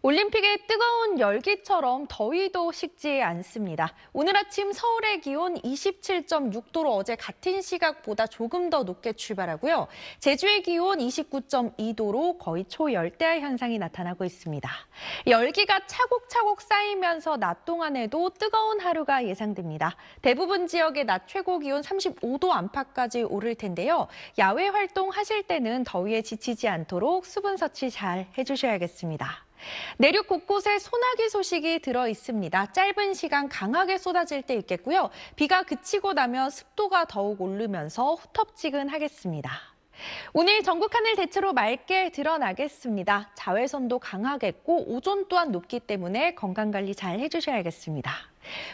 올림픽의 뜨거운 열기처럼 더위도 식지 않습니다. 오늘 아침 서울의 기온 27.6도로 어제 같은 시각보다 조금 더 높게 출발하고요. 제주의 기온 29.2도로 거의 초열대야 현상이 나타나고 있습니다. 열기가 차곡차곡 쌓이면서 낮 동안에도 뜨거운 하루가 예상됩니다. 대부분 지역의 낮 최고 기온 35도 안팎까지 오를 텐데요. 야외 활동하실 때는 더위에 지치지 않도록 수분 섭취 잘 해주셔야겠습니다. 내륙 곳곳에 소나기 소식이 들어 있습니다. 짧은 시간 강하게 쏟아질 때 있겠고요. 비가 그치고 나면 습도가 더욱 오르면서 후텁지근하겠습니다. 오늘 전국 하늘 대체로 맑게 드러나겠습니다. 자외선도 강하겠고 오존 또한 높기 때문에 건강관리 잘 해주셔야겠습니다.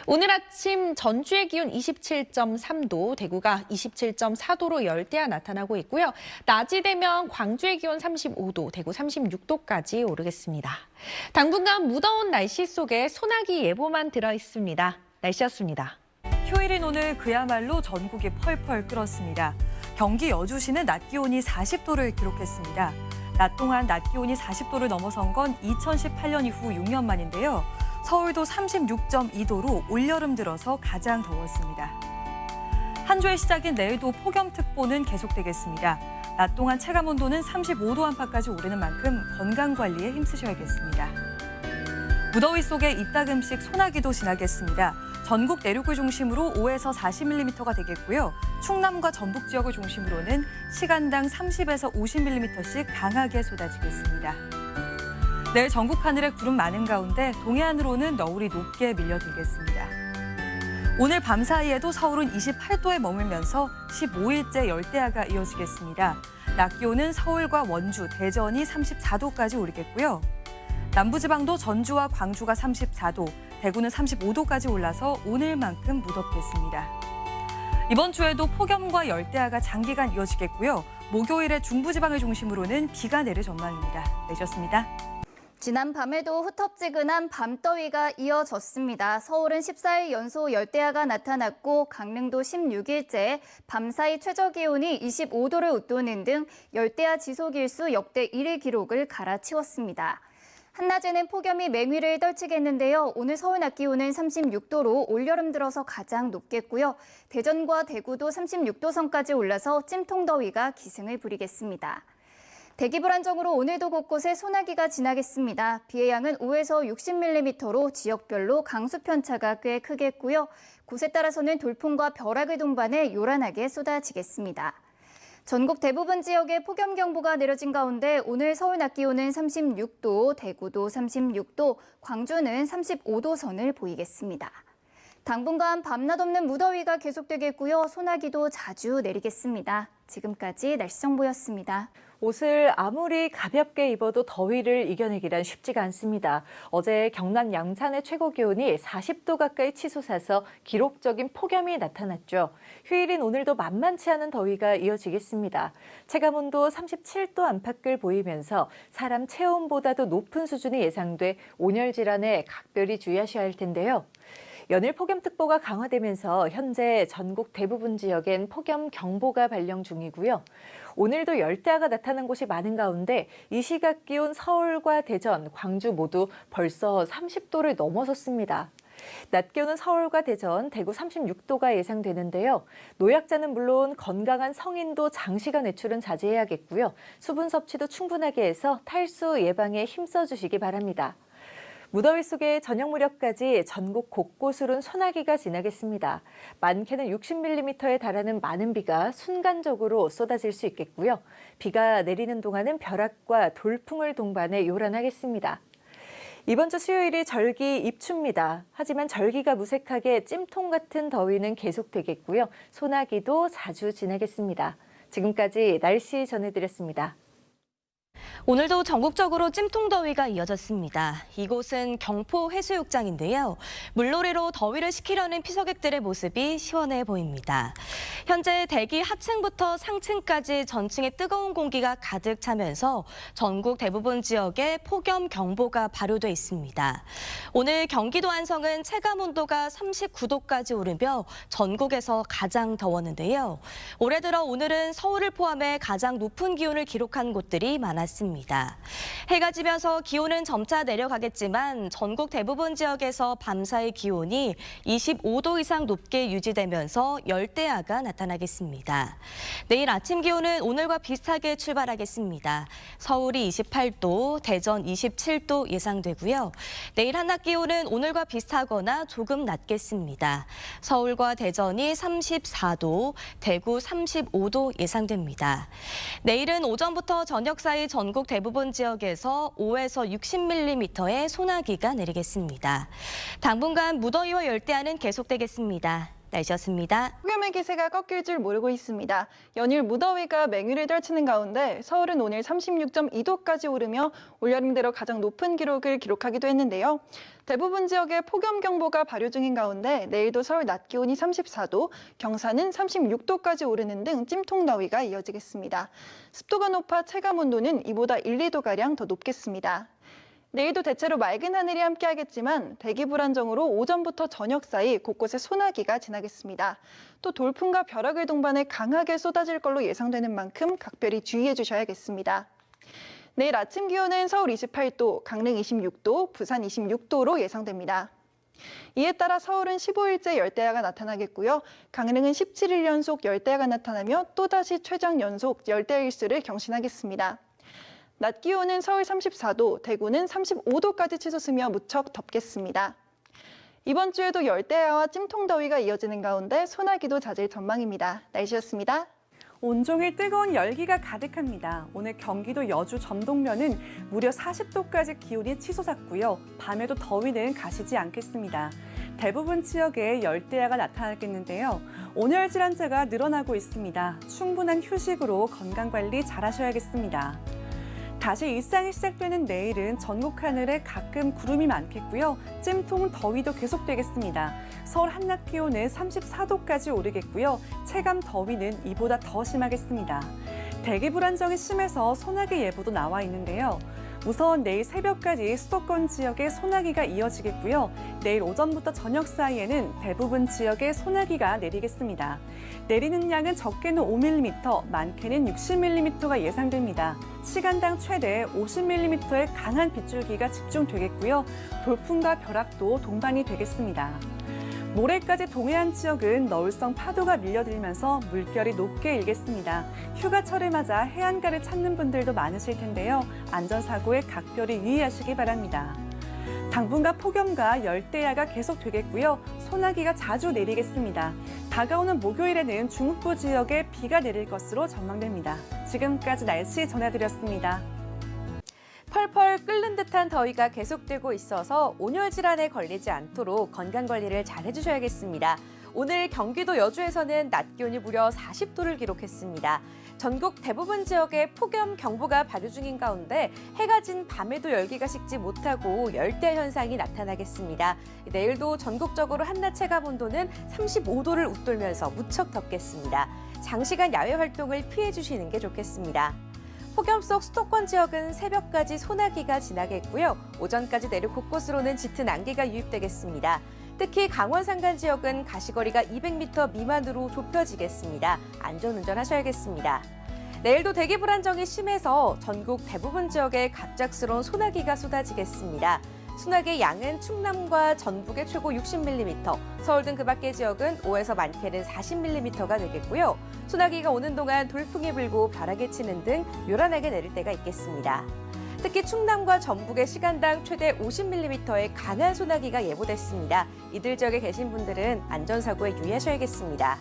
오늘 아침 전주의 기온 27.3도, 대구가 27.4도로 열대야 나타나고 있고요. 낮이 되면 광주의 기온 35도, 대구 36도까지 오르겠습니다. 당분간 무더운 날씨 속에 소나기 예보만 들어 있습니다. 날씨였습니다. 휴일인 오늘 그야말로 전국이 펄펄 끓었습니다. 경기 여주시는 낮 기온이 40도를 기록했습니다. 낮 동안 낮 기온이 40도를 넘어선 건 2018년 이후 6년 만인데요. 서울도 36.2도로 올여름 들어서 가장 더웠습니다. 한 주의 시작인 내일도 폭염특보는 계속되겠습니다. 낮 동안 체감온도는 35도 안팎까지 오르는 만큼 건강관리에 힘쓰셔야겠습니다. 무더위 속에 이따금씩 소나기도 지나겠습니다. 전국 내륙을 중심으로 5에서 40mm가 되겠고요. 충남과 전북 지역을 중심으로는 시간당 30에서 50mm씩 강하게 쏟아지겠습니다. 내일 전국 하늘에 구름 많은 가운데 동해안으로는 너울이 높게 밀려들겠습니다. 오늘 밤 사이에도 서울은 28도에 머물면서 15일째 열대야가 이어지겠습니다. 낮 기온은 서울과 원주, 대전이 34도까지 오르겠고요. 남부지방도 전주와 광주가 34도, 대구는 35도까지 올라서 오늘만큼 무덥겠습니다. 이번 주에도 폭염과 열대야가 장기간 이어지겠고요. 목요일에 중부지방을 중심으로는 비가 내릴 전망입니다. 내셨습니다. 지난 밤에도 후텁지근한 밤더위가 이어졌습니다. 서울은 14일 연속 열대야가 나타났고 강릉도 16일째 밤사이 최저기온이 25도를 웃도는 등 열대야 지속일수 역대 1위 기록을 갈아치웠습니다. 한낮에는 폭염이 맹위를 떨치겠는데요. 오늘 서울 낮 기온은 36도로 올여름 들어서 가장 높겠고요. 대전과 대구도 36도 선까지 올라서 찜통더위가 기승을 부리겠습니다. 대기 불안정으로 오늘도 곳곳에 소나기가 지나겠습니다. 비의 양은 5에서 60mm로 지역별로 강수 편차가 꽤 크겠고요. 곳에 따라서는 돌풍과 벼락을 동반해 요란하게 쏟아지겠습니다. 전국 대부분 지역에 폭염경보가 내려진 가운데 오늘 서울 낮 기온은 36도, 대구도 36도, 광주는 35도 선을 보이겠습니다. 당분간 밤낮 없는 무더위가 계속되겠고요. 소나기도 자주 내리겠습니다. 지금까지 날씨 정보였습니다. 옷을 아무리 가볍게 입어도 더위를 이겨내기란 쉽지가 않습니다. 어제 경남 양산의 최고 기온이 40도 가까이 치솟아서 기록적인 폭염이 나타났죠. 휴일인 오늘도 만만치 않은 더위가 이어지겠습니다. 체감온도 37도 안팎을 보이면서 사람 체온보다도 높은 수준이 예상돼 온열 질환에 각별히 주의하셔야 할 텐데요. 연일 폭염특보가 강화되면서 현재 전국 대부분 지역엔 폭염경보가 발령 중이고요. 오늘도 열대야가 나타난 곳이 많은 가운데 이 시각 기온 서울과 대전, 광주 모두 벌써 30도를 넘어섰습니다. 낮 기온은 서울과 대전, 대구 36도가 예상되는데요. 노약자는 물론 건강한 성인도 장시간 외출은 자제해야겠고요. 수분 섭취도 충분하게 해서 탈수 예방에 힘써주시기 바랍니다. 무더위 속에 저녁 무렵까지 전국 곳곳으로는 소나기가 지나겠습니다. 많게는 60mm에 달하는 많은 비가 순간적으로 쏟아질 수 있겠고요. 비가 내리는 동안은 벼락과 돌풍을 동반해 요란하겠습니다. 이번 주 수요일이 절기 입추입니다. 하지만 절기가 무색하게 찜통 같은 더위는 계속되겠고요. 소나기도 자주 지나겠습니다. 지금까지 날씨 전해드렸습니다. 오늘도 전국적으로 찜통더위가 이어졌습니다. 이곳은 경포 해수욕장인데요. 물놀이로 더위를 식히려는 피서객들의 모습이 시원해 보입니다. 현재 대기 하층부터 상층까지 전층에 뜨거운 공기가 가득 차면서 전국 대부분 지역에 폭염경보가 발효돼 있습니다. 오늘 경기도 안성은 체감온도가 39도까지 오르며 전국에서 가장 더웠는데요. 올해 들어 오늘은 서울을 포함해 가장 높은 기온을 기록한 곳들이 많았습니다. 내리겠습니다. 해가 지면서 기온은 점차 내려가겠지만 전국 대부분 지역에서 밤사이 기온이 25도 이상 높게 유지되면서 열대야가 나타나겠습니다. 내일 아침 기온은 오늘과 비슷하게 출발하겠습니다. 서울이 28도, 대전 27도 예상되고요. 내일 한낮 기온은 오늘과 비슷하거나 조금 낮겠습니다. 서울과 대전이 34도, 대구 35도 예상됩니다. 내일은 오전부터 저녁 사이 전국 대부분 지역에서 5에서 60mm의 소나기가 내리겠습니다. 당분간 무더위와 열대야는 계속되겠습니다. 날씨였습니다. 폭염의 기세가 꺾일 줄 모르고 있습니다. 연일 무더위가 맹위를 떨치는 가운데 서울은 오늘 36.2도까지 오르며 올여름 들어 가장 높은 기록을 기록하기도 했는데요. 대부분 지역에 폭염경보가 발효 중인 가운데 내일도 서울 낮 기온이 34도, 경산은 36도까지 오르는 등 찜통더위가 이어지겠습니다. 습도가 높아 체감온도는 이보다 1, 2도가량 더 높겠습니다. 내일도 대체로 맑은 하늘이 함께하겠지만 대기 불안정으로 오전부터 저녁 사이 곳곳에 소나기가 지나겠습니다. 또 돌풍과 벼락을 동반해 강하게 쏟아질 걸로 예상되는 만큼 각별히 주의해 주셔야겠습니다. 내일 아침 기온은 서울 28도, 강릉 26도, 부산 26도로 예상됩니다. 이에 따라 서울은 15일째 열대야가 나타나겠고요. 강릉은 17일 연속 열대야가 나타나며 또다시 최장 연속 열대야 일수를 경신하겠습니다. 낮 기온은 서울 34도, 대구는 35도까지 치솟으며 무척 덥겠습니다. 이번 주에도 열대야와 찜통더위가 이어지는 가운데 소나기도 잦을 전망입니다. 날씨였습니다. 온종일 뜨거운 열기가 가득합니다. 오늘 경기도 여주 전동면은 무려 40도까지 기온이 치솟았고요. 밤에도 더위는 가시지 않겠습니다. 대부분 지역에 열대야가 나타나겠는데요. 온열 질환자가 늘어나고 있습니다. 충분한 휴식으로 건강관리 잘하셔야겠습니다. 다시 일상이 시작되는 내일은 전국 하늘에 가끔 구름이 많겠고요. 찜통 더위도 계속되겠습니다. 서울 한낮 기온은 34도까지 오르겠고요. 체감 더위는 이보다 더 심하겠습니다. 대기 불안정이 심해서 소나기 예보도 나와 있는데요. 우선 내일 새벽까지 수도권 지역에 소나기가 이어지겠고요. 내일 오전부터 저녁 사이에는 대부분 지역에 소나기가 내리겠습니다. 내리는 양은 적게는 5mm, 많게는 60mm가 예상됩니다. 시간당 최대 50mm의 강한 빗줄기가 집중되겠고요. 돌풍과 벼락도 동반이 되겠습니다. 모레까지 동해안 지역은 너울성 파도가 밀려들면서 물결이 높게 일겠습니다. 휴가철을 맞아 해안가를 찾는 분들도 많으실 텐데요. 안전사고에 각별히 유의하시기 바랍니다. 당분간 폭염과 열대야가 계속되겠고요. 소나기가 자주 내리겠습니다. 다가오는 목요일에는 중북부 지역에 비가 내릴 것으로 전망됩니다. 지금까지 날씨 전해드렸습니다. 펄펄 끓는 듯한 더위가 계속되고 있어서 온열 질환에 걸리지 않도록 건강관리를 잘 해주셔야겠습니다. 오늘 경기도 여주에서는 낮 기온이 무려 40도를 기록했습니다. 전국 대부분 지역에 폭염 경보가 발효 중인 가운데 해가 진 밤에도 열기가 식지 못하고 열대 현상이 나타나겠습니다. 내일도 전국적으로 한낮 체감 온도는 35도를 웃돌면서 무척 덥겠습니다. 장시간 야외 활동을 피해 주시는 게 좋겠습니다. 폭염 속 수도권 지역은 새벽까지 소나기가 지나겠고요. 오전까지 내륙 곳곳으로는 짙은 안개가 유입되겠습니다. 특히 강원 산간 지역은 가시거리가 200m 미만으로 좁혀지겠습니다. 안전운전 하셔야겠습니다. 내일도 대기 불안정이 심해서 전국 대부분 지역에 갑작스러운 소나기가 쏟아지겠습니다. 소나기의 양은 충남과 전북의 최고 60mm, 서울 등 그 밖의 지역은 5에서 많게는 40mm가 되겠고요. 소나기가 오는 동안 돌풍이 불고 벼락이 치는 등 요란하게 내릴 때가 있겠습니다. 특히 충남과 전북의 시간당 최대 50mm의 강한 소나기가 예보됐습니다. 이들 지역에 계신 분들은 안전사고에 유의하셔야겠습니다.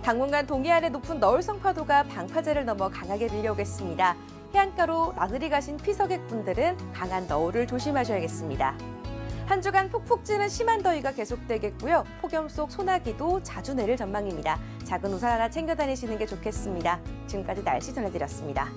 당분간 동해안의 높은 너울성 파도가 방파제를 넘어 강하게 밀려오겠습니다. 해안가로 나들이 가신 피서객분들은 강한 너울을 조심하셔야겠습니다. 한 주간 푹푹 찌는 심한 더위가 계속되겠고요. 폭염 속 소나기도 자주 내릴 전망입니다. 작은 우산 하나 챙겨 다니시는 게 좋겠습니다. 지금까지 날씨 전해드렸습니다.